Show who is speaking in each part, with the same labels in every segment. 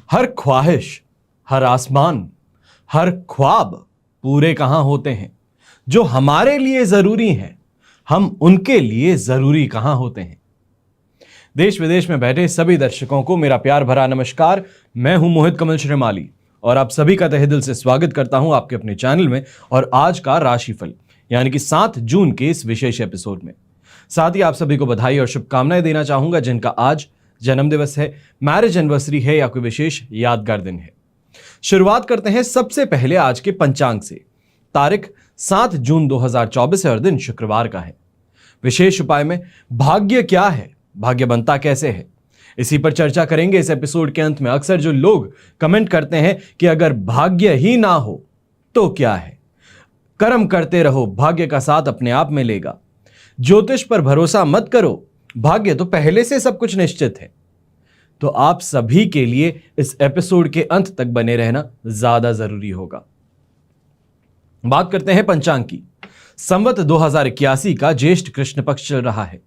Speaker 1: हर ख्वाहिश, हर आसमान, हर ख्वाब पूरे कहां होते हैं। जो हमारे लिए जरूरी हैं, हम उनके लिए जरूरी कहां होते हैं। देश विदेश में बैठे सभी दर्शकों को मेरा प्यार भरा नमस्कार। मैं हूं मोहित कमल श्रीमाली और आप सभी का तहे दिल से स्वागत करता हूं आपके अपने चैनल में और आज का राशिफल यानी कि 7 जून के इस विशेष एपिसोड में। साथ ही आप सभी को बधाई और शुभकामनाएं देना चाहूंगा जिनका आज जन्मदिवस है, मैरिज एनिवर्सरी है या कोई विशेष यादगार दिन है। शुरुआत करते हैं सबसे पहले आज के पंचांग से। तारीख 7 जून 2024 है और दिन शुक्रवार का है। विशेष उपाय में भाग्य क्या है, भाग्य बनता कैसे है, इसी पर चर्चा करेंगे इस एपिसोड के अंत में। अक्सर जो लोग कमेंट करते हैं कि अगर भाग्य ही ना हो तो क्या है, कर्म करते रहो, भाग्य का साथ अपने आप मिलेगा, ज्योतिष पर भरोसा मत करो, भाग्य तो पहले से सब कुछ निश्चित है। तो आप सभी के लिए इस एपिसोड के अंत तक बने रहना ज्यादा जरूरी होगा। बात करते हैं पंचांग की। संवत 2081 का ज्येष्ठ कृष्ण पक्ष चल रहा है।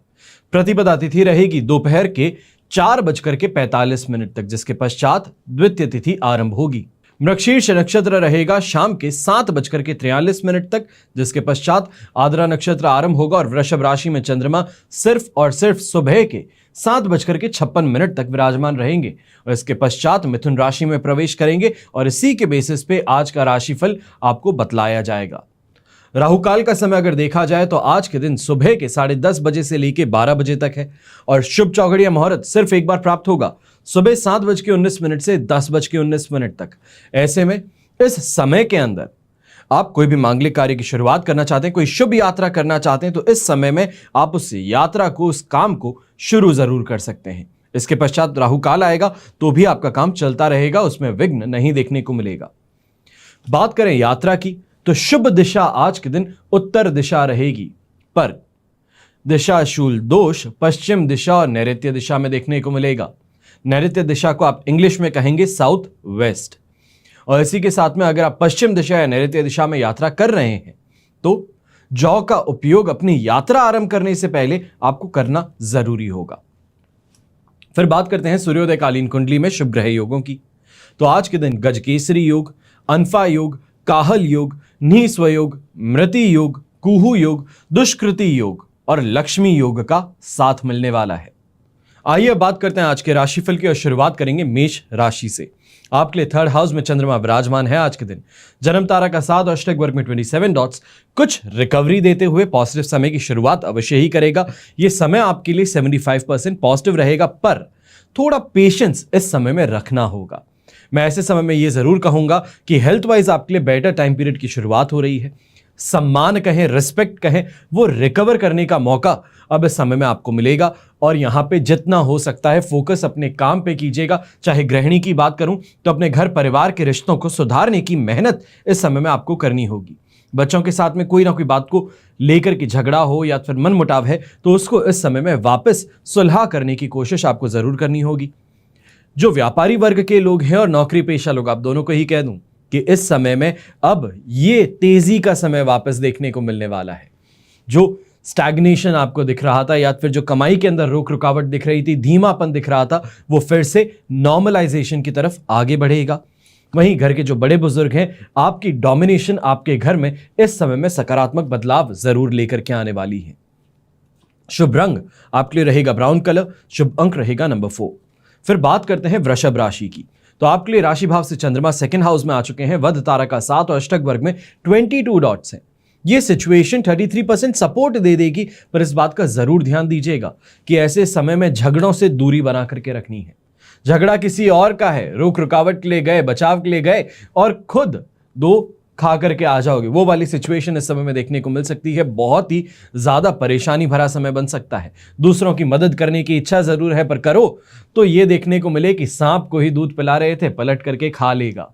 Speaker 1: प्रतिपदा तिथि रहेगी दोपहर के 4:45 तक, जिसके पश्चात द्वितीय तिथि आरंभ होगी। मृगशीर्ष नक्षत्र रहेगा शाम के 7:43 तक, जिसके पश्चात आद्रा नक्षत्र आरंभ होगा और वृषभ राशि में चंद्रमा सिर्फ और सिर्फ सुबह के 7:56 तक विराजमान रहेंगे और इसके पश्चात मिथुन राशि में प्रवेश करेंगे और इसी के बेसिस पे आज का राशिफल आपको बतलाया जाएगा। राहुकाल का समय अगर देखा जाए तो आज के दिन सुबह के 10:30 बजे से लेकर 12 बजे तक है और शुभ चौघड़िया मुहूर्त सिर्फ एक बार प्राप्त होगा, सुबह 7:19 से 10:19 तक। ऐसे में इस समय के अंदर आप कोई भी मांगलिक कार्य की शुरुआत करना चाहते हैं, कोई शुभ यात्रा करना चाहते हैं, तो इस समय में आप उस यात्रा को, उस काम को शुरू जरूर कर सकते हैं। इसके पश्चात राहुकाल आएगा तो भी आपका काम चलता रहेगा, उसमें विघ्न नहीं देखने को मिलेगा। बात करें यात्रा की तो शुभ दिशा आज के दिन उत्तर दिशा रहेगी, पर दिशाशूल दोष पश्चिम दिशा और नैऋत्य दिशा में देखने को मिलेगा। नैऋत्य दिशा को आप इंग्लिश में कहेंगे साउथ वेस्ट। और इसी के साथ में अगर आप पश्चिम दिशा या नैऋत्य दिशा में यात्रा कर रहे हैं तो जौ का उपयोग अपनी यात्रा आरंभ करने से पहले आपको करना जरूरी होगा। फिर बात करते हैं सूर्योदयकालीन कुंडली में शुभ ग्रह योगों की। तो आज के दिन गजकेसरी योग, अनफा योग, काहल योग, निस्वयोग, मृति योग, कुहू योग, दुष्कृति योग और लक्ष्मी योग का साथ मिलने वाला है। आइए बात करते हैं आज के राशिफल की और शुरुआत करेंगे मेष राशि से। आपके लिए 3rd हाउस में चंद्रमा विराजमान है आज के दिन। जन्म तारा का 7 और अष्टक वर्ग में 27 डॉट्स कुछ रिकवरी देते हुए पॉजिटिव समय की शुरुआत अवश्य ही करेगा। यह समय आपके लिए 75% पॉजिटिव रहेगा, पर थोड़ा पेशेंस इस समय में रखना होगा। मैं ऐसे समय में यह जरूर कहूंगा कि हेल्थ वाइज आपके लिए बेटर टाइम पीरियड की शुरुआत हो रही है। सम्मान कहें, रिस्पेक्ट कहें, वो रिकवर करने का मौका अब इस समय में आपको मिलेगा और यहां पे जितना हो सकता है फोकस अपने काम पे कीजिएगा। चाहे गृहिणी की बात करूं तो अपने घर परिवार के रिश्तों को सुधारने की मेहनत इस समय में आपको करनी होगी। बच्चों के साथ में कोई ना कोई बात को लेकर के झगड़ा हो या फिर मनमुटाव है तो उसको इस समय में वापस सुलह करने की कोशिश आपको जरूर करनी होगी। जो व्यापारी वर्ग के लोग हैं और नौकरी पेशा लोग, आप दोनों को ही कह दूं कि इस समय में अब ये तेजी का समय वापस देखने को मिलने वाला है। जो स्टैग्नेशन आपको दिख रहा था या फिर जो कमाई के अंदर रोक रुकावट दिख रही थी, धीमापन दिख रहा था, वो फिर से नॉर्मलाइजेशन की तरफ आगे बढ़ेगा। वहीं घर के जो बड़े बुजुर्ग हैं, आपकी डोमिनेशन आपके घर में इस समय में सकारात्मक बदलाव जरूर लेकर के आने वाली है। शुभ रंग आपके लिए रहेगा ब्राउन कलर, शुभ अंक रहेगा नंबर 4। फिर बात करते हैं वृषभ राशि की। तो आपके लिए राशि भाव से चंद्रमा 2nd हाउस में आ चुके हैं। वध तारा का 7 और अष्टक वर्ग में 22 डॉट्स हैं। ये सिचुएशन 33% सपोर्ट दे देगी, पर इस बात का जरूर ध्यान दीजिएगा कि ऐसे समय में झगड़ों से दूरी बना करके रखनी है। झगड़ा किसी और का है, रोक रुकावट के लिए गए, बचाव के लिए गए और खुद दो खा करके आ जाओगे, वो वाली सिचुएशन इस समय में देखने को मिल सकती है। बहुत ही ज्यादा परेशानी भरा समय बन सकता है। दूसरों की मदद करने की इच्छा जरूर है, पर करो तो ये देखने को मिले कि सांप को ही दूध पिला रहे थे, पलट करके खा लेगा।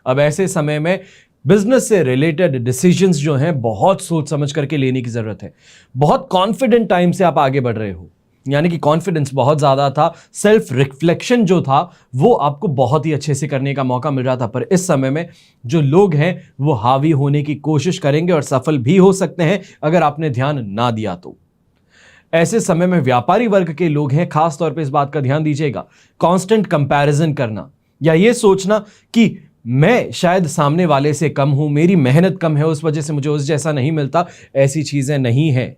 Speaker 1: अब ऐसे समय में बिजनेस से रिलेटेड डिसीजंस जो हैं बहुत सोच समझ करके लेने की जरूरत है। बहुत कॉन्फिडेंट टाइम से आप आगे बढ़ रहे हो, यानी कि कॉन्फिडेंस बहुत ज्यादा था, सेल्फ रिफ्लेक्शन जो था वो आपको बहुत ही अच्छे से करने का मौका मिल रहा था। पर इस समय में जो लोग हैं वो हावी होने की कोशिश करेंगे और सफल भी हो सकते हैं अगर आपने ध्यान ना दिया तो। ऐसे समय में व्यापारी वर्ग के लोग हैं, खास तौर पे इस बात का ध्यान दीजिएगा, कांस्टेंट कंपैरिजन करना, या ये सोचना कि मैं शायद सामने वाले से कम हूं, मेरी मेहनत कम है, उस वजह से मुझे उस जैसा नहीं मिलता, ऐसी चीजें नहीं है।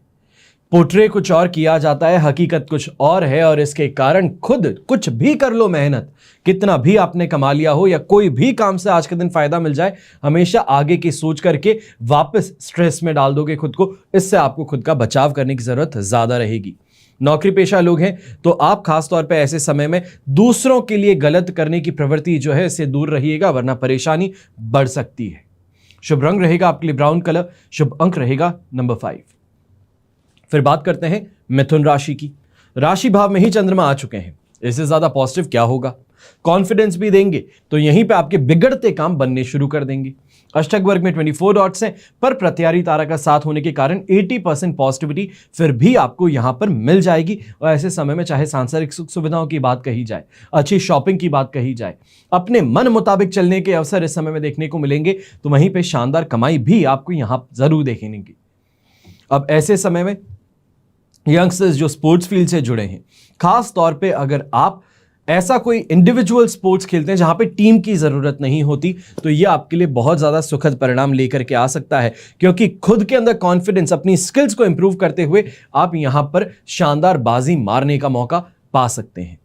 Speaker 1: पोर्ट्रे कुछ और किया जाता है, हकीकत कुछ और है, और इसके कारण खुद कुछ भी कर लो मेहनत, कितना भी आपने कमा लिया हो या कोई भी काम से आज के दिन फायदा मिल जाए, हमेशा आगे की सोच करके वापस स्ट्रेस में डाल दोगे खुद को। इससे आपको खुद का बचाव करने की जरूरत ज्यादा रहेगी। नौकरी पेशा लोग हैं तो आप खास तौर पे ऐसे समय में दूसरों के लिए गलत करने की प्रवृत्ति जो है इससे दूर रहिएगा, वरना परेशानी बढ़ सकती है। शुभ रंग रहेगा आपके लिए ब्राउन कलर, शुभ अंक रहेगा नंबर 5। फिर बात करते हैं मिथुन राशि की। राशि भाव में ही चंद्रमा आ चुके हैं, इससे ज्यादा पॉजिटिव क्या होगा। कॉन्फिडेंस भी देंगे तो यहीं पे आपके बिगड़ते काम बनने शुरू कर देंगे। अष्टक वर्ग में 24 डॉट्स हैं, पर प्रत्यारी तारा का साथ होने के कारण 80% पॉजिटिविटी फिर भी आपको यहां पर मिल जाएगी। और ऐसे समय में चाहे सांसारिक सुख सुविधाओं की बात कही जाए, अच्छी शॉपिंग की बात कही जाए, अपने मन मुताबिक चलने के अवसर इस समय में देखने को मिलेंगे, तो वहीं पर शानदार कमाई भी आपको यहां जरूर देखेंगे। अब ऐसे समय में यंगस्टर्स जो स्पोर्ट्स फील्ड से जुड़े हैं, खास तौर पे अगर आप ऐसा कोई इंडिविजुअल स्पोर्ट्स खेलते हैं जहां पे टीम की जरूरत नहीं होती, तो ये आपके लिए बहुत ज्यादा सुखद परिणाम लेकर के आ सकता है, क्योंकि खुद के अंदर कॉन्फिडेंस, अपनी स्किल्स को इंप्रूव करते हुए आप यहां पर शानदार बाजी मारने का मौका पा सकते हैं।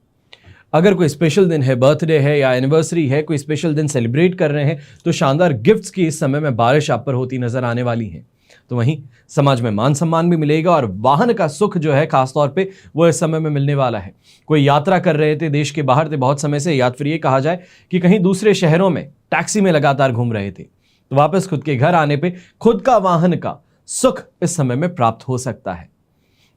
Speaker 1: अगर कोई स्पेशल दिन है, बर्थडे है या एनिवर्सरी है, कोई स्पेशल दिन सेलिब्रेट कर रहे हैं, तो शानदार गिफ्ट्स की इस समय में बारिश आप पर होती नजर आने वाली है। तो वहीं समाज में मान सम्मान भी मिलेगा और वाहन का सुख जो है खासतौर पे वो इस समय में मिलने वाला है। कोई यात्रा कर रहे थे, देश के बाहर थे बहुत समय से, या फिर ये कहा जाए कि कहीं दूसरे शहरों में टैक्सी में लगातार घूम रहे थे, तो वापस खुद के घर आने पे खुद का वाहन का सुख इस समय में प्राप्त हो सकता है।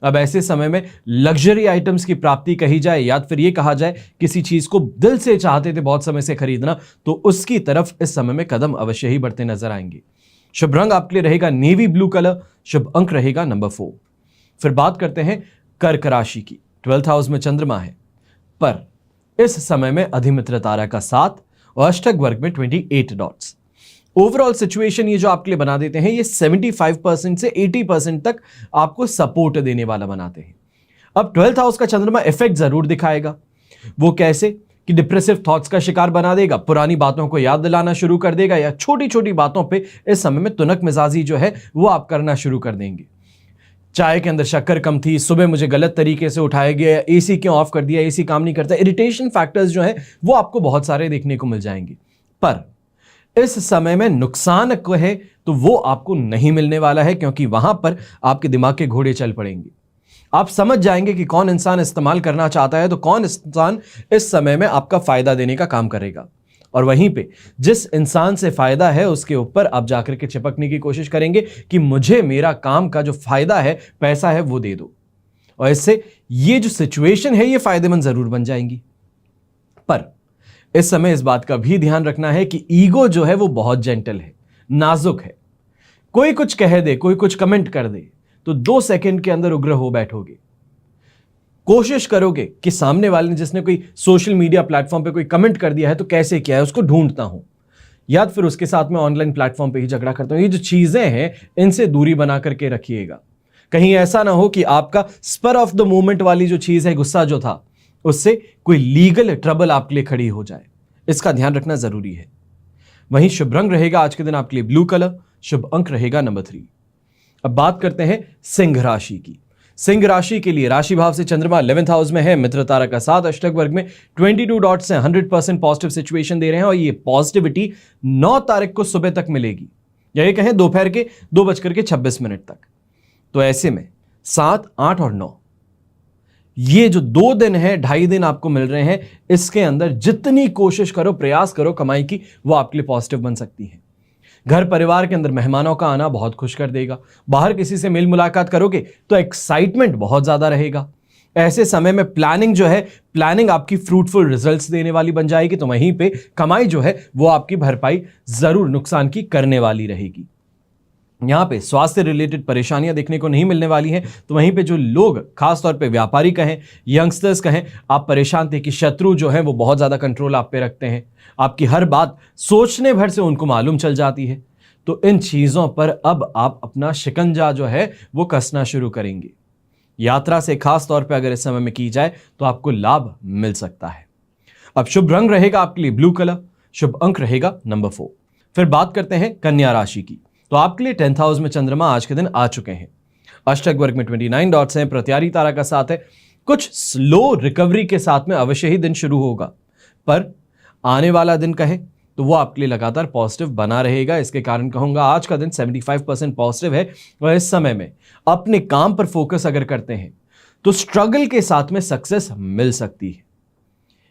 Speaker 1: अब ऐसे समय में लग्जरी आइटम्स की प्राप्ति कही जाए, या फिर ये कहा जाए किसी चीज को दिल से चाहते थे बहुत समय से खरीदना, तो उसकी तरफ इस समय में कदम अवश्य ही बढ़ते नजर आएंगे। शुभ रंग आपके लिए रहेगा नेवी ब्लू कलर, शुभ अंक रहेगा नंबर 4। फिर बात करते हैं कर्क राशि की। 12th हाउस में चंद्रमा है, पर इस समय में अधिमित्र तारा का साथ और अष्टक वर्ग में 28 डॉट्स। ओवरऑल सिचुएशन ये जो आपके लिए बना देते हैं, ये 75% से 80% तक आपको सपोर्ट देने वाला बनाते हैं। अब 12th हाउस का चंद्रमा इफेक्ट जरूर दिखाएगा। वो कैसे कि डिप्रेसिव थॉट्स का शिकार बना देगा, पुरानी बातों को याद दिलाना शुरू कर देगा, या छोटी छोटी बातों पे इस समय में तुनक मिजाजी जो है वो आप करना शुरू कर देंगे। चाय के अंदर शक्कर कम थी, सुबह मुझे गलत तरीके से उठाया गया, एसी क्यों ऑफ कर दिया, एसी काम नहीं करता, इरिटेशन फैक्टर्स जो है वो आपको बहुत सारे देखने को मिल जाएंगे। पर इस समय में नुकसान कहे तो वो आपको नहीं मिलने वाला है, क्योंकि वहां पर आपके दिमाग के घोड़े चल पड़ेंगे। आप समझ जाएंगे कि कौन इंसान इस्तेमाल करना चाहता है, तो कौन इंसान इस समय में आपका फायदा देने का काम करेगा, और वहीं पे जिस इंसान से फायदा है उसके ऊपर आप जाकर के चिपकने की कोशिश करेंगे कि मुझे मेरा काम का जो फायदा है, पैसा है, वो दे दो, और इससे ये जो सिचुएशन है ये फायदेमंद जरूर बन जाएंगी। पर इस समय इस बात का भी ध्यान रखना है कि ईगो जो है वो बहुत जेंटल है, नाजुक है। कोई कुछ कह दे, कोई कुछ कमेंट कर दे, तो 2 सेकंड के अंदर उग्र हो बैठोगे। कोशिश करोगे कि सामने वाले ने, जिसने कोई सोशल मीडिया प्लेटफॉर्म पे कोई कमेंट कर दिया है, तो कैसे किया है उसको ढूंढता हूं, या फिर उसके साथ में ऑनलाइन प्लेटफॉर्म पे ही झगड़ा करता हूं। ये जो चीजें हैं इनसे दूरी बना करके रखिएगा। कहीं ऐसा ना हो कि आपका स्पर ऑफ द मोमेंट वाली जो चीज है, गुस्सा जो था, उससे कोई लीगल ट्रबल आपके लिए खड़ी हो जाए, इसका ध्यान रखना जरूरी है। वहीं शुभ रंग रहेगा आज के दिन आपके लिए ब्लू कलर, शुभ अंक रहेगा नंबर 3। अब बात करते हैं सिंह राशि की। सिंह राशि के लिए राशि भाव से चंद्रमा 11th हाउस में है, मित्र तारा का साथ, अष्टक वर्ग में 22 डॉट्स से 100% पॉजिटिव सिचुएशन दे रहे हैं, और ये पॉजिटिविटी 9 तारीख को सुबह तक मिलेगी, या ये कहें दोपहर के 2:26 तक। तो ऐसे में 7, 8 और 9 ये जो 2 दिन है, 2.5 दिन आपको मिल रहे हैं, इसके अंदर जितनी कोशिश करो, प्रयास करो कमाई की, वो आपके लिए पॉजिटिव बन सकती है। घर परिवार के अंदर मेहमानों का आना बहुत खुश कर देगा। बाहर किसी से मेल मुलाकात करोगे तो एक्साइटमेंट बहुत ज्यादा रहेगा। ऐसे समय में प्लानिंग जो है, प्लानिंग आपकी फ्रूटफुल रिजल्ट्स देने वाली बन जाएगी, तो वहीं पे कमाई जो है वो आपकी भरपाई जरूर नुकसान की करने वाली रहेगी। यहां पे स्वास्थ्य रिलेटेड परेशानियां देखने को नहीं मिलने वाली हैं, तो वहीं पे जो लोग खासतौर पे व्यापारी कहें, यंगस्टर्स कहें, आप परेशान थे कि शत्रु जो है वो बहुत ज्यादा कंट्रोल आप पे रखते हैं, आपकी हर बात सोचने भर से उनको मालूम चल जाती है, तो इन चीजों पर अब आप अपना शिकंजा जो है वो कसना शुरू करेंगे। यात्रा से खास तौर पे अगर इस समय में की जाए तो आपको लाभ मिल सकता है। अब शुभ रंग रहेगा आपके लिए ब्लू कलर, शुभ अंक रहेगा नंबर 4। फिर बात करते हैं कन्या राशि की। तो आपके लिए 10th हाउस में चंद्रमा आज के दिन आ चुके हैं। अष्टक वर्ग में 29 डॉट्स हैं, प्रत्यारी तारा का साथ है। कुछ स्लो रिकवरी के साथ में अवश्य ही दिन शुरू होगा, पर आने वाला दिन कहें तो वो आपके लिए लगातार पॉजिटिव बना रहेगा। इसके कारण कहूंगा आज का दिन 75% पॉजिटिव है। और इस समय में अपने काम पर फोकस अगर करते हैं तो स्ट्रगल के साथ में सक्सेस मिल सकती है।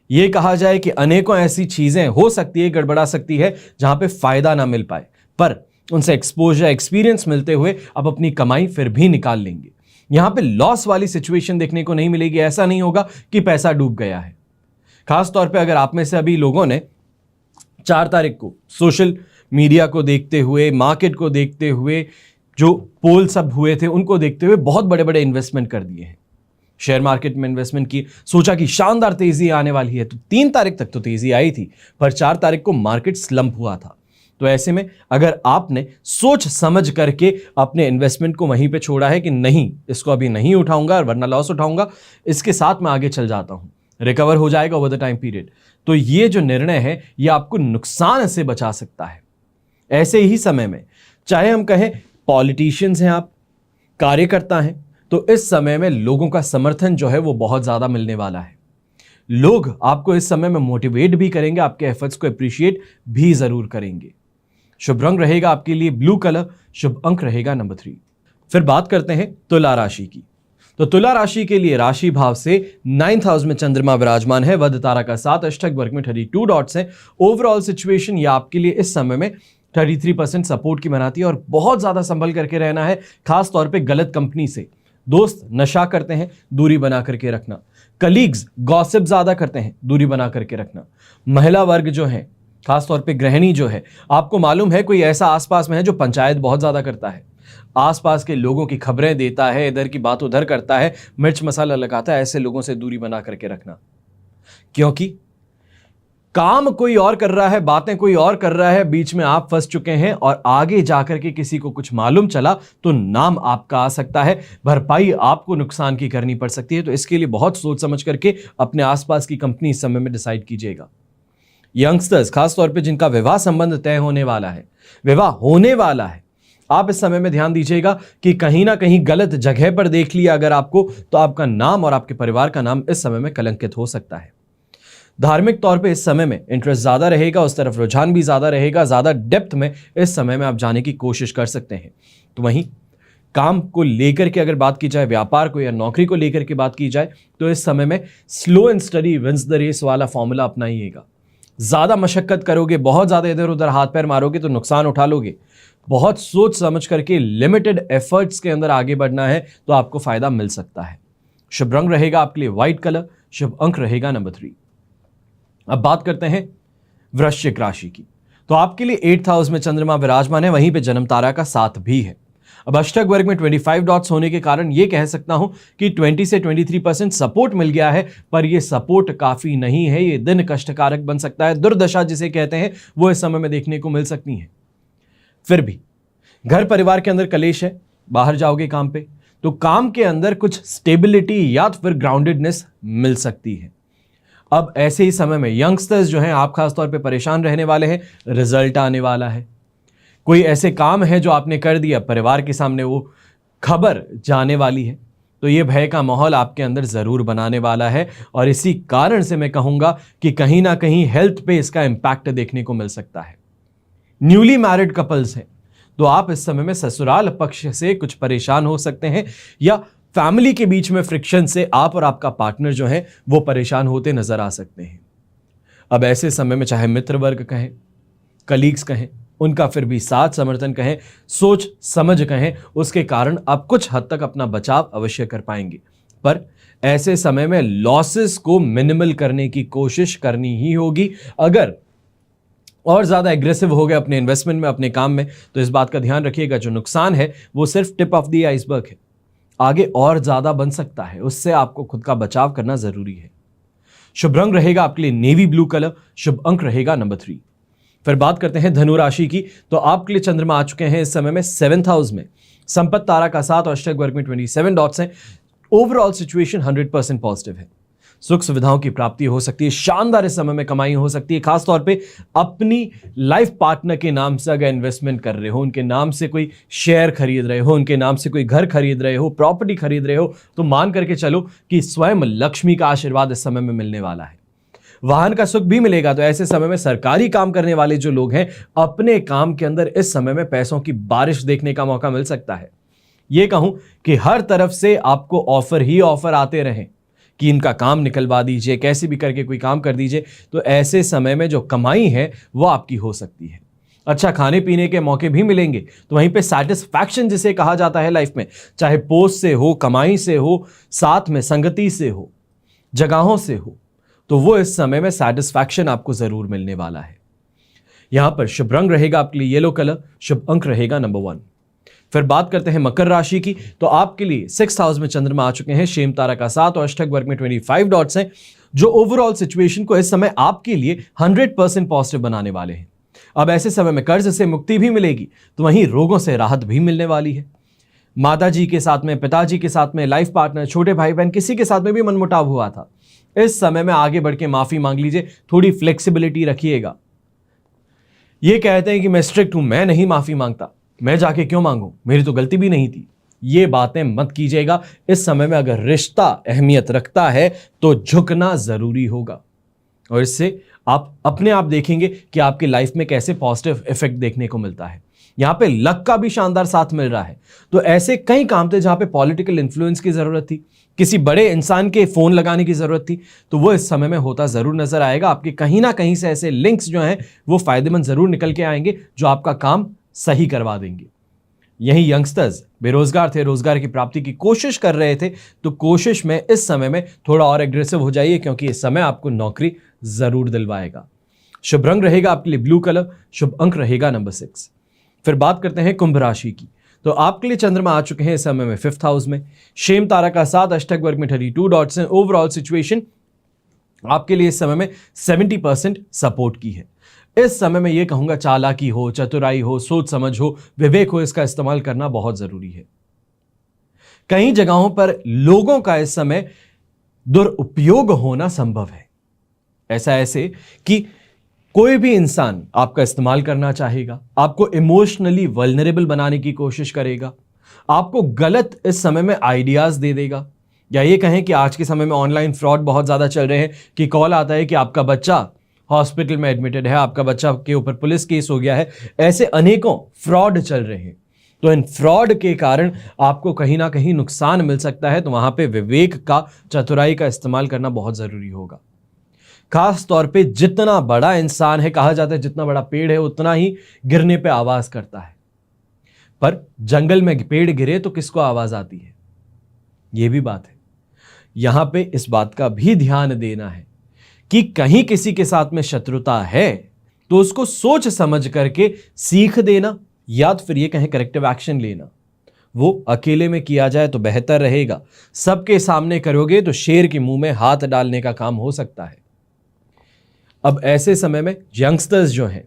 Speaker 1: यह कहा जाए कि अनेकों ऐसी चीजें हो सकती है, गड़बड़ा सकती है, जहां पे फायदा ना मिल पाए, पर उनसे एक्सपोजर, एक्सपीरियंस मिलते हुए आप अपनी कमाई फिर भी निकाल लेंगे। यहां पे लॉस वाली सिचुएशन देखने को नहीं मिलेगी। ऐसा नहीं होगा कि पैसा डूब गया है। खास तौर पे अगर आप में से अभी लोगों ने 4 तारीख को सोशल मीडिया को देखते हुए, मार्केट को देखते हुए, जो पोल सब हुए थे उनको देखते हुए बहुत बड़े बड़े इन्वेस्टमेंट कर दिए हैं, शेयर मार्केट में इन्वेस्टमेंट की, सोचा कि शानदार तेजी आने वाली है, तो 3 तारीख तक तो तेजी आई थी, पर 4 तारीख को मार्केट स्लंप हुआ था। तो ऐसे में अगर आपने सोच समझ करके अपने इन्वेस्टमेंट को वहीं पे छोड़ा है कि नहीं, इसको अभी नहीं उठाऊंगा वरना लॉस उठाऊंगा, इसके साथ मैं आगे चल जाता हूं, रिकवर हो जाएगा ओवर द टाइम पीरियड, तो ये जो निर्णय है ये आपको नुकसान से बचा सकता है। ऐसे ही समय में चाहे हम कहें पॉलिटिशियंस हैं, आप कार्यकर्ता हैं, तो इस समय में लोगों का समर्थन जो है वो बहुत ज्यादा मिलने वाला है। लोग आपको इस समय में मोटिवेट भी करेंगे, आपके एफर्ट्स को अप्रिशिएट भी जरूर करेंगे। शुभ रंग रहेगा आपके लिए ब्लू कलर, शुभ अंक रहेगा नंबर 3। फिर बात करते हैं तुला राशि की। तो तुला राशि के लिए राशि भाव से 9th हाउस में चंद्रमा विराजमान है, वध तारा का साथ, अष्टक वर्ग में 32 डॉट्स हैं। ओवरऑल सिचुएशन ये आपके लिए इस समय में 33% सपोर्ट की बनाती है और बहुत ज्यादा संभल करके रहना है। खास तौर पे गलत कंपनी से, दोस्त नशा करते हैं, दूरी बना करके रखना, कलीग्स गॉसिप ज्यादा करते हैं, दूरी बना करके रखना, महिला वर्ग जो है, खास तौर पे गृहिणी जो है, आपको मालूम है कोई ऐसा आसपास में है जो पंचायत बहुत ज्यादा करता है, आसपास के लोगों की खबरें देता है, इधर की बात उधर करता है, मिर्च मसाला लगाता है, ऐसे लोगों से दूरी बना करके रखना। क्योंकि काम कोई और कर रहा है, बातें कोई और कर रहा है, बीच में आप फंस चुके हैं और आगे जाकर के किसी को कुछ मालूम चला तो नाम आपका आ सकता है, भरपाई आपको नुकसान की करनी पड़ सकती है। तो इसके लिए बहुत सोच समझ करके अपने आसपास की कंपनी इस समय में डिसाइड कीजिएगा। यंगस्टर्स, खास तौर पे जिनका विवाह संबंध तय होने वाला है, विवाह होने वाला है, आप इस समय में ध्यान दीजिएगा कि कहीं ना कहीं गलत जगह पर देख लिया अगर आपको, तो आपका नाम और आपके परिवार का नाम इस समय में कलंकित हो सकता है। धार्मिक तौर पे इस समय में इंटरेस्ट ज्यादा रहेगा, उस तरफ रुझान भी ज्यादा रहेगा, ज्यादा डेप्थ में इस समय में आप जाने की कोशिश कर सकते हैं। तो वहीं काम को लेकर के अगर बात की जाए, व्यापार को या नौकरी को लेकर के बात की जाए, तो इस समय में slow and steady wins the race वाला फॉर्मूला अपनाइएगा। ज्यादा मशक्कत करोगे, बहुत ज्यादा इधर उधर हाथ पैर मारोगे तो नुकसान उठा लोगे। बहुत सोच समझ करके लिमिटेड एफर्ट्स के अंदर आगे बढ़ना है तो आपको फायदा मिल सकता है। शुभ रंग रहेगा आपके लिए व्हाइट कलर, शुभ अंक रहेगा नंबर 3। अब बात करते हैं वृश्चिक राशि की। तो आपके लिए 8th हाउस में चंद्रमा विराजमान है, वहीं पे जन्म तारा का साथ भी है। अब अष्टक वर्ग में 25 डॉट्स होने के कारण यह कह सकता हूं कि 20 से 23% सपोर्ट मिल गया है, पर यह सपोर्ट काफी नहीं है। यह दिन कष्टकारक बन सकता है, दुर्दशा जिसे कहते हैं वो इस समय में देखने को मिल सकती है। फिर भी घर परिवार के अंदर कलेश है, बाहर जाओगे काम पे तो काम के अंदर कुछ स्टेबिलिटी या फिर ग्राउंडेडनेस मिल सकती है। अब ऐसे ही समय में यंगस्टर्स जो हैं, आप खासतौर पे परेशान रहने वाले हैं, रिजल्ट आने वाला है। कोई ऐसे काम है जो आपने कर दिया, परिवार के सामने वो खबर जाने वाली है, तो ये भय का माहौल आपके अंदर जरूर बनाने वाला है। और इसी कारण से मैं कहूंगा कि कहीं ना कहीं हेल्थ पे इसका इंपैक्ट देखने को मिल सकता है। न्यूली मैरिड कपल्स हैं तो आप इस समय में ससुराल पक्ष से कुछ परेशान हो सकते हैं, या फैमिली के बीच में फ्रिक्शन से आप और आपका पार्टनर जो है वो परेशान होते नजर आ सकते हैं। अब ऐसे समय में चाहे मित्र वर्ग कहें, कलीग्स कहें, उनका फिर भी साथ समर्थन कहें, सोच समझ कहें, उसके कारण आप कुछ हद तक अपना बचाव अवश्य कर पाएंगे। पर ऐसे समय में लॉसेस को मिनिमल करने की कोशिश करनी ही होगी। अगर और ज्यादा एग्रेसिव हो गए अपने इन्वेस्टमेंट में, अपने काम में, तो इस बात का ध्यान रखिएगा जो नुकसान है वो सिर्फ टिप ऑफ द आइसबर्ग है, आगे और ज्यादा बन सकता है। उससे आपको खुद का बचाव करना जरूरी है। शुभ रंग रहेगा आपके लिए नेवी ब्लू कलर, शुभ अंक रहेगा नंबर 3। फिर बात करते हैं धनु राशि की। तो आपके लिए चंद्रमा आ चुके हैं इस समय में 7th हाउस में, संपत्ति तारा का साथ, अष्टक वर्ग में 27 डॉट्स हैं। ओवरऑल सिचुएशन 100% पॉजिटिव है। सुख सुविधाओं की प्राप्ति हो सकती है, शानदार इस समय में कमाई हो सकती है। खासतौर पे अपनी लाइफ पार्टनर के नाम से अगर इन्वेस्टमेंट कर रहे हो, उनके नाम से कोई शेयर खरीद रहे हो, उनके नाम से कोई घर खरीद रहे हो, प्रॉपर्टी खरीद रहे हो, तो मान करके चलो कि स्वयं लक्ष्मी का आशीर्वाद इस समय में मिलने वाला है। वाहन का सुख भी मिलेगा। तो ऐसे समय में सरकारी काम करने वाले जो लोग हैं, अपने काम के अंदर इस समय में पैसों की बारिश देखने का मौका मिल सकता है। यह कहूं कि हर तरफ से आपको ऑफर ही ऑफर आते रहें कि इनका काम निकलवा दीजिए, कैसे भी करके कोई काम कर दीजिए। तो ऐसे समय में जो कमाई है वो आपकी हो सकती है। अच्छा खाने पीने के मौके भी मिलेंगे। तो वहीं पे सैटिस्फैक्शन जिसे कहा जाता है लाइफ में, चाहे पोस्ट से हो, कमाई से हो, साथ में संगति से हो, जगहों से हो, तो वो इस समय में सैटिस्फैक्शन आपको जरूर मिलने वाला है। यहां पर शुभ रंग रहेगा आपके लिए येलो कलर, शुभ अंक रहेगा नंबर 1। फिर बात करते हैं मकर राशि की। तो आपके लिए 6th हाउस में चंद्रमा आ चुके हैं, शेम तारा का 7 और अष्टक वर्ग में 25 डॉट्स हैं, जो ओवरऑल सिचुएशन को इस समय आपके लिए 100% पॉजिटिव बनाने वाले हैं। अब ऐसे समय में कर्ज से मुक्ति भी मिलेगी, तो वहीं रोगों से राहत भी मिलने वाली है। माता जी के साथ में, पिताजी के साथ में, लाइफ पार्टनर, छोटे भाई बहन, किसी के साथ में भी मनमुटाव हुआ था, इस समय में आगे बढ़ के माफी मांग लीजिए। थोड़ी फ्लेक्सिबिलिटी रखिएगा। ये कहते हैं कि मैं स्ट्रिक्ट हूं, मैं नहीं माफी मांगता, मैं जाके क्यों मांगूं, मेरी तो गलती भी नहीं थी। ये बातें मत कीजिएगा। इस समय में अगर रिश्ता अहमियत रखता है तो झुकना जरूरी होगा, और इससे आप अपने आप देखेंगे कि आपकी लाइफ में कैसे पॉजिटिव इफेक्ट देखने को मिलता है। यहां पे लक का भी शानदार साथ मिल रहा है। तो ऐसे कई काम थे जहां पे पॉलिटिकल इन्फ्लुएंस की जरूरत थी, किसी बड़े इंसान के फोन लगाने की जरूरत थी, तो वो इस समय में होता जरूर नजर आएगा। आपके कहीं ना कहीं से ऐसे लिंक्स जो हैं वो फायदेमंद जरूर निकल के आएंगे, जो आपका काम सही करवा देंगे। यही यंगस्टर्स बेरोजगार थे, रोजगार की प्राप्ति की कोशिश कर रहे थे, तो कोशिश में इस समय में थोड़ा और एग्रेसिव हो जाइए, क्योंकि इस समय आपको नौकरी जरूर दिलवाएगा। शुभ रंग रहेगा आपके लिए ब्लू कलर, शुभ अंक रहेगा नंबर 6। फिर बात करते हैं कुंभ राशि की। तो आपके लिए चंद्रमा आ चुके हैं इस समय में 5th हाउस में, शेम तारा का 7, अष्टक वर्ग में 32 डॉट्स हैं। ओवरऑल सिचुएशन आपके लिए इस समय में 70% सपोर्ट की है। इस समय में यह कहूंगा चालाकी हो, चतुराई हो, सोच समझ हो, विवेक हो, इसका इस्तेमाल करना बहुत जरूरी है। कई जगहों पर लोगों का इस समय दुरुपयोग होना संभव है। ऐसे कि कोई भी इंसान आपका इस्तेमाल करना चाहेगा, आपको इमोशनली वल्नरेबल बनाने की कोशिश करेगा, आपको गलत इस समय में आइडियाज दे देगा। या ये कहें कि आज के समय में ऑनलाइन फ्रॉड बहुत ज्यादा चल रहे हैं कि कॉल आता है कि आपका बच्चा हॉस्पिटल में एडमिटेड है, आपका बच्चा के ऊपर पुलिस केस हो गया है। ऐसे अनेकों फ्रॉड चल रहे हैं। तो इन फ्रॉड के कारण आपको कहीं ना कहीं नुकसान मिल सकता है। तो वहां पे विवेक का, चतुराई का इस्तेमाल करना बहुत जरूरी होगा। खास तौर पे जितना बड़ा इंसान है, कहा जाता है जितना बड़ा पेड़ है उतना ही गिरने पे आवाज करता है, पर जंगल में पेड़ गिरे तो किसको आवाज आती है? यह भी बात है। यहां पे इस बात का भी ध्यान देना है कि कहीं किसी के साथ में शत्रुता है तो उसको सोच समझ करके सीख देना, या तो फिर ये कहें करेक्टिव एक्शन लेना, वो अकेले में किया जाए तो बेहतर रहेगा। सबके सामने करोगे तो शेर के मुंह में हाथ डालने का काम हो सकता है। अब ऐसे समय में यंगस्टर्स जो हैं,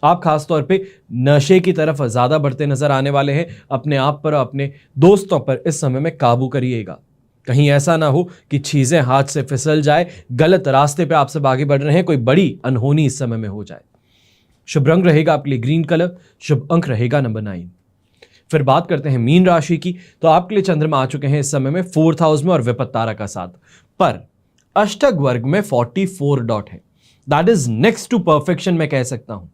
Speaker 1: आप खासतौर पे नशे की तरफ ज्यादा बढ़ते नजर आने वाले हैं। अपने आप पर, अपने दोस्तों पर इस समय में काबू करिएगा। कहीं ऐसा ना हो कि चीजें हाथ से फिसल जाए, गलत रास्ते पे आप सब आगे बढ़ रहे हैं, कोई बड़ी अनहोनी इस समय में हो जाए। शुभ रंग रहेगा आपके लिए ग्रीन कलर, शुभ अंक रहेगा नंबर 9। फिर बात करते हैं मीन राशि की। तो आपके लिए चंद्रमा आ चुके हैं इस समय में 4th हाउस में और विपत्त तारा का साथ, पर अष्टक वर्ग में 44 डॉट है। That is next to perfection मैं कह सकता हूं।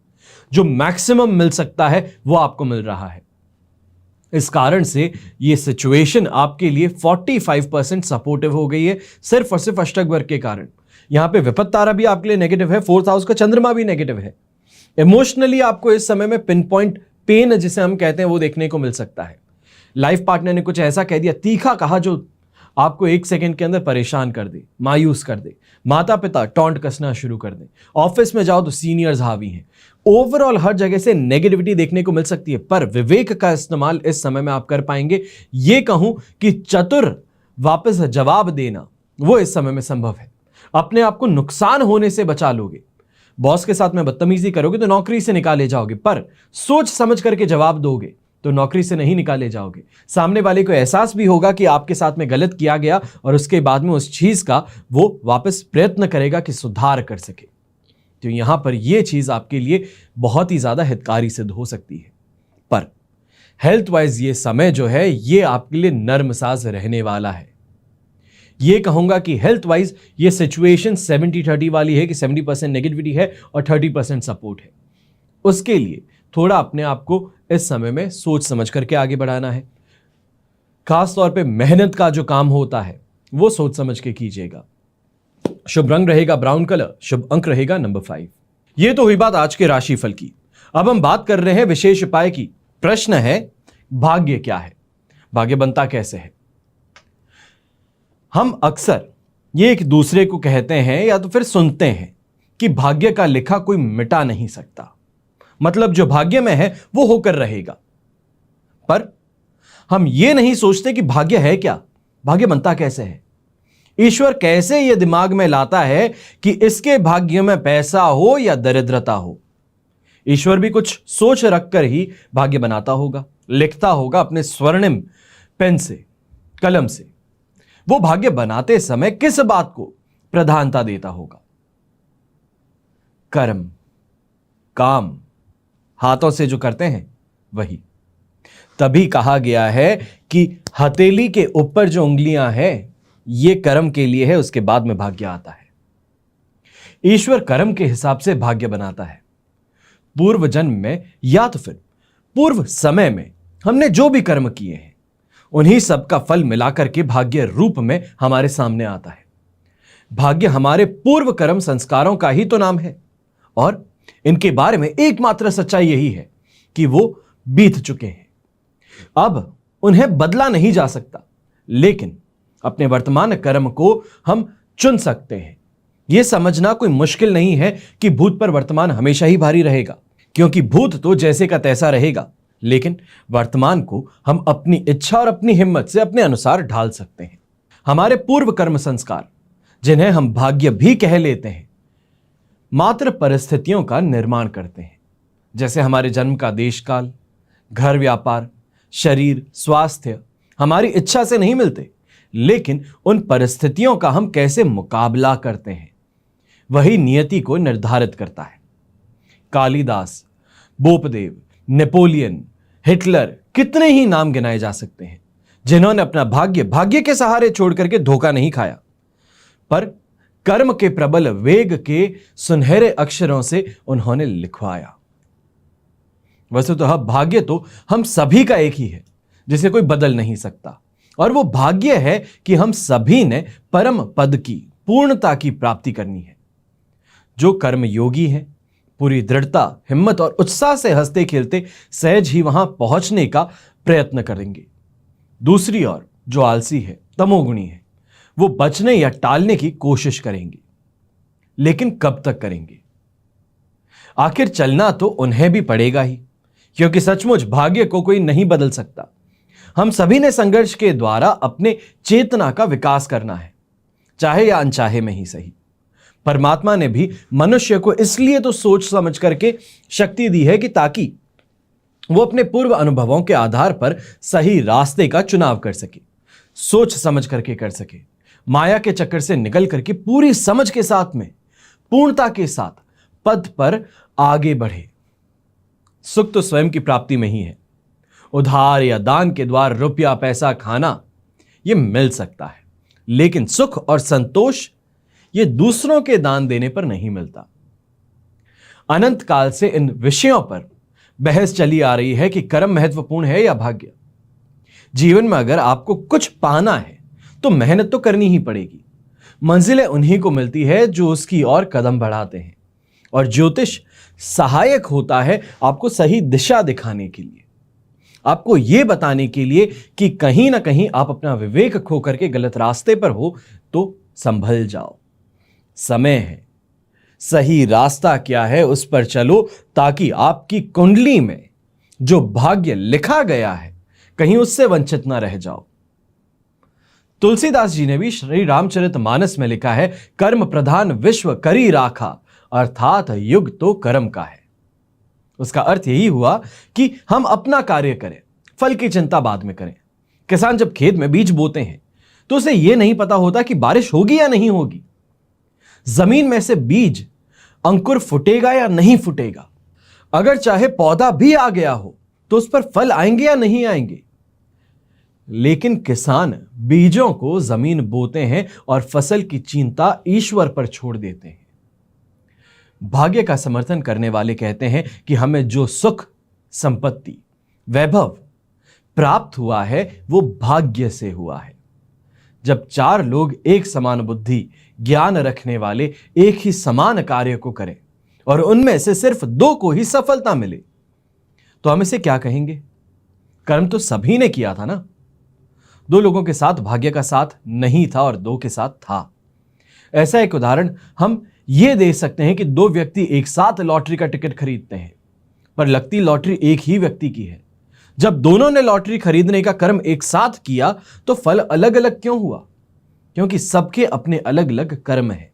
Speaker 1: जो मैक्सिमम मिल सकता है वो आपको मिल रहा है। इस कारण से ये सिचुएशन आपके लिए 45% सपोर्टिव हो गई है, सिर्फ और सिर्फ अष्टक वर्ग के कारण। यहां पे विपत्त तारा भी आपके लिए नेगेटिव है, 4th हाउस का चंद्रमा भी नेगेटिव है। इमोशनली आपको इस समय में पिन पॉइंट पेन जिसे हम कहते हैं वो देखने को मिल सकता है। लाइफ पार्टनर ने कुछ ऐसा कह दिया, तीखा कहा, जो आपको 1 सेकंड के अंदर परेशान कर दे, मायूस कर दे। माता पिता टॉन्ट कसना शुरू कर दें। ऑफिस में जाओ तो सीनियर्स हावी हैं। ओवरऑल हर जगह से नेगेटिविटी देखने को मिल सकती है, पर विवेक का इस्तेमाल इस समय में आप कर पाएंगे। ये कहूं कि चतुर वापस जवाब देना वो इस समय में संभव है। अपने आप को नुकसान होने से बचा लोगे। बॉस के साथ में बदतमीजी करोगे तो नौकरी से निकाले जाओगे, पर सोच समझ करके जवाब दोगे तो नौकरी से नहीं निकाले जाओगे। सामने वाले को एहसास भी होगा कि आपके साथ में गलत किया गया और उसके बाद में उस चीज का वो वापस प्रयत्न करेगा कि सुधार कर सके। तो यहां पर यह चीज आपके लिए बहुत ही ज्यादा हितकारी सिद्ध हो सकती है। पर हेल्थ वाइज ये समय जो है ये आपके लिए नर्मसाज रहने वाला है। ये कहूंगा कि हेल्थ वाइज ये सिचुएशन 70-30 वाली है कि 70% नेगेटिविटी है और 30% सपोर्ट है। उसके लिए थोड़ा अपने आप को इस समय में सोच समझ करके आगे बढ़ाना है। खास तौर पे मेहनत का जो काम होता है वो सोच समझ के कीजिएगा। शुभ रंग रहेगा ब्राउन कलर, शुभ अंक रहेगा नंबर 5। ये तो हुई बात आज के राशिफल की। अब हम बात कर रहे हैं विशेष उपाय की। प्रश्न है भाग्य क्या है, भाग्य बनता कैसे है। हम अक्सर ये एक दूसरे को कहते हैं या तो फिर सुनते हैं कि भाग्य का लिखा कोई मिटा नहीं सकता, मतलब जो भाग्य में है वो होकर रहेगा। पर हम ये नहीं सोचते कि भाग्य है क्या, भाग्य बनता कैसे है। ईश्वर कैसे ये दिमाग में लाता है कि इसके भाग्य में पैसा हो या दरिद्रता हो। ईश्वर भी कुछ सोच रखकर ही भाग्य बनाता होगा, लिखता होगा अपने स्वर्णिम पेन से, कलम से। वो भाग्य बनाते समय किस बात को प्रधानता देता होगा। कर्म, काम, हाथों से जो करते हैं वही। तभी कहा गया है कि हथेली के ऊपर जो उंगलियां हैं ये कर्म के लिए है, उसके बाद में भाग्य आता है। ईश्वर कर्म के हिसाब से भाग्य बनाता है। पूर्व जन्म में या तो फिर पूर्व समय में हमने जो भी कर्म किए हैं उन्हीं सब का फल मिलाकर के भाग्य रूप में हमारे सामने आता है। भाग्य हमारे पूर्व कर्म संस्कारों का ही तो नाम है और इनके बारे में एकमात्र सच्चाई यही है कि वो बीत चुके हैं, अब उन्हें बदला नहीं जा सकता। लेकिन अपने वर्तमान कर्म को हम चुन सकते हैं। यह समझना कोई मुश्किल नहीं है कि भूत पर वर्तमान हमेशा ही भारी रहेगा, क्योंकि भूत तो जैसे का तैसा रहेगा, लेकिन वर्तमान को हम अपनी इच्छा और अपनी हिम्मत से अपने अनुसार ढाल सकते हैं। हमारे पूर्व कर्म संस्कार, जिन्हें हम भाग्य भी कह लेते हैं, मात्र परिस्थितियों का निर्माण करते हैं। जैसे हमारे जन्म का देश काल, घर, व्यापार, शरीर, स्वास्थ्य हमारी इच्छा से नहीं मिलते, लेकिन उन परिस्थितियों का हम कैसे मुकाबला करते हैं वही नियति को निर्धारित करता है। कालिदास, बोपदेव, नेपोलियन, हिटलर, कितने ही नाम गिनाए जा सकते हैं जिन्होंने अपना भाग्य के सहारे छोड़ करके धोखा नहीं खाया, पर कर्म के प्रबल वेग के सुनहरे अक्षरों से उन्होंने लिखवाया। वस्तुतः भाग्य तो हम सभी का एक ही है, जिसे कोई बदल नहीं सकता, और वो भाग्य है कि हम सभी ने परम पद की, पूर्णता की प्राप्ति करनी है। जो कर्म योगी हैं पूरी दृढ़ता, हिम्मत और उत्साह से हंसते खेलते सहज ही वहां पहुंचने का प्रयत्न करेंगे। दूसरी ओर जो आलसी है, तमोगुणी है, वो बचने या टालने की कोशिश करेंगे, लेकिन कब तक करेंगे। आखिर चलना तो उन्हें भी पड़ेगा ही, क्योंकि सचमुच भाग्य को कोई नहीं बदल सकता। हम सभी ने संघर्ष के द्वारा अपने चेतना का विकास करना है, चाहे या अनचाहे में ही सही। परमात्मा ने भी मनुष्य को इसलिए तो सोच समझ करके शक्ति दी है कि ताकि वो अपने पूर्व अनुभवों के आधार पर सही रास्ते का चुनाव कर सके, सोच समझ करके कर सके, माया के चक्कर से निकल करके पूरी समझ के साथ में, पूर्णता के साथ पद पर आगे बढ़े। सुख तो स्वयं की प्राप्ति में ही है। उधार या दान के द्वार रुपया पैसा खाना यह मिल सकता है, लेकिन सुख और संतोष ये दूसरों के दान देने पर नहीं मिलता। अनंत काल से इन विषयों पर बहस चली आ रही है कि कर्म महत्वपूर्ण है या भाग्य। जीवन में अगर आपको कुछ पाना है तो मेहनत तो करनी ही पड़ेगी। मंजिलें उन्हीं को मिलती है जो उसकी ओर कदम बढ़ाते हैं, और ज्योतिष सहायक होता है आपको सही दिशा दिखाने के लिए, आपको यह बताने के लिए कि कहीं ना कहीं आप अपना विवेक खो करके गलत रास्ते पर हो तो संभल जाओ। समय है, सही रास्ता क्या है उस पर चलो, ताकि आपकी कुंडली में जो भाग्य लिखा गया है कहीं उससे वंचित ना रह जाओ। तुलसीदास जी ने भी श्री रामचरितमानस में लिखा है, कर्म प्रधान विश्व करी राखा, अर्थात युग तो कर्म का है। उसका अर्थ यही हुआ कि हम अपना कार्य करें, फल की चिंता बाद में करें। किसान जब खेत में बीज बोते हैं तो उसे यह नहीं पता होता कि बारिश होगी या नहीं होगी, जमीन में से बीज अंकुर फूटेगा या नहीं फूटेगा, अगर चाहे पौधा भी आ गया हो तो उस पर फल आएंगे या नहीं आएंगे। लेकिन किसान बीजों को जमीन बोते हैं और फसल की चिंता ईश्वर पर छोड़ देते हैं। भाग्य का समर्थन करने वाले कहते हैं कि हमें जो सुख, संपत्ति, वैभव प्राप्त हुआ है वो भाग्य से हुआ है। जब चार लोग एक समान बुद्धि, ज्ञान रखने वाले एक ही समान कार्य को करें और उनमें से सिर्फ दो को ही सफलता मिले तो हम इसे क्या कहेंगे? कर्म तो सभी ने किया था ना। दो लोगों के साथ भाग्य का साथ नहीं था और दो के साथ था। ऐसा एक उदाहरण हम ये दे सकते हैं कि दो व्यक्ति एक साथ लॉटरी का टिकट खरीदते हैं, पर लगती लॉटरी एक ही व्यक्ति की है। जब दोनों ने लॉटरी खरीदने का कर्म एक साथ किया तो फल अलग अलग क्यों हुआ? क्योंकि सबके अपने अलग अलग कर्म है।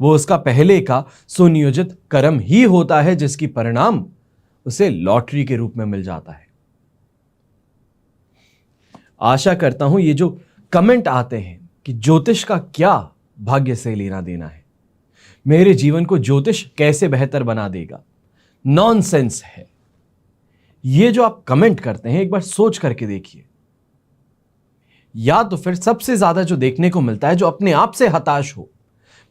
Speaker 1: वो उसका पहले का सुनियोजित कर्म ही होता है जिसकी परिणाम उसे लॉटरी के रूप में मिल जाता है। आशा करता हूं ये जो कमेंट आते हैं कि ज्योतिष का क्या भाग्य से लेना देना है, मेरे जीवन को ज्योतिष कैसे बेहतर बना देगा, नॉनसेंस है। ये जो आप कमेंट करते हैं एक बार सोच करके देखिए। या तो फिर सबसे ज्यादा जो देखने को मिलता है जो अपने आप से हताश हो,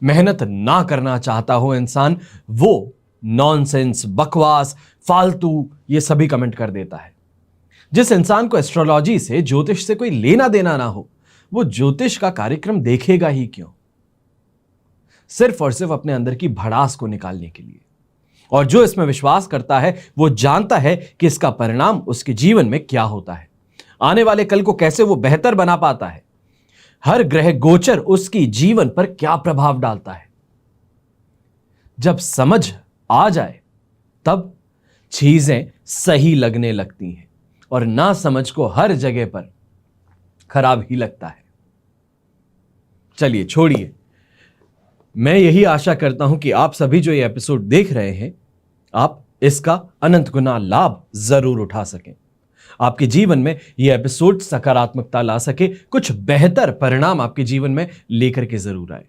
Speaker 1: मेहनत ना करना चाहता हो इंसान, वो नॉनसेंस, बकवास, फालतू ये सभी कमेंट कर देता है। जिस इंसान को एस्ट्रोलॉजी से, ज्योतिष से कोई लेना देना ना हो, वो ज्योतिष का कार्यक्रम देखेगा ही क्यों? सिर्फ और सिर्फ अपने अंदर की भड़ास को निकालने के लिए। और जो इसमें विश्वास करता है वो जानता है कि इसका परिणाम उसके जीवन में क्या होता है, आने वाले कल को कैसे वो बेहतर बना पाता है, हर ग्रह गोचर उसकी जीवन पर क्या प्रभाव डालता है। जब समझ आ जाए तब चीजें सही लगने लगती हैं और ना समझ को हर जगह पर खराब ही लगता है। चलिए छोड़िए, मैं यही आशा करता हूं कि आप सभी जो ये एपिसोड देख रहे हैं आप इसका अनंत गुना लाभ जरूर उठा सकें। आपके जीवन में यह एपिसोड सकारात्मकता ला सके, कुछ बेहतर परिणाम आपके जीवन में लेकर के जरूर आए।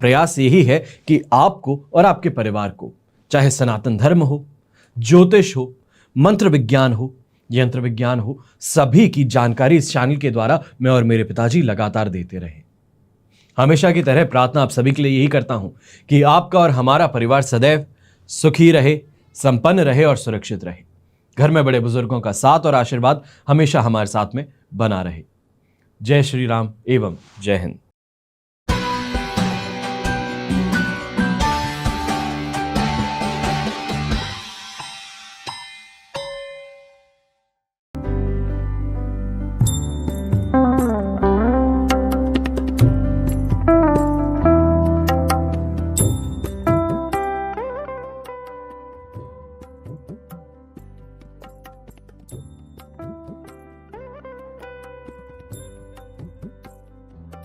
Speaker 1: प्रयास यही है कि आपको और आपके परिवार को, चाहे सनातन धर्म हो, ज्योतिष हो, मंत्र विज्ञान हो, यंत्र विज्ञान हो, सभी की जानकारी इस चैनल के द्वारा मैं और मेरे पिताजी लगातार देते रहे। हमेशा की तरह प्रार्थना आप सभी के लिए यही करता हूं कि आपका और हमारा परिवार सदैव सुखी रहे, संपन्न रहे और सुरक्षित रहे। घर में बड़े बुजुर्गों का साथ और आशीर्वाद हमेशा हमारे साथ में बना रहे। जय श्री राम एवं जय हिंद।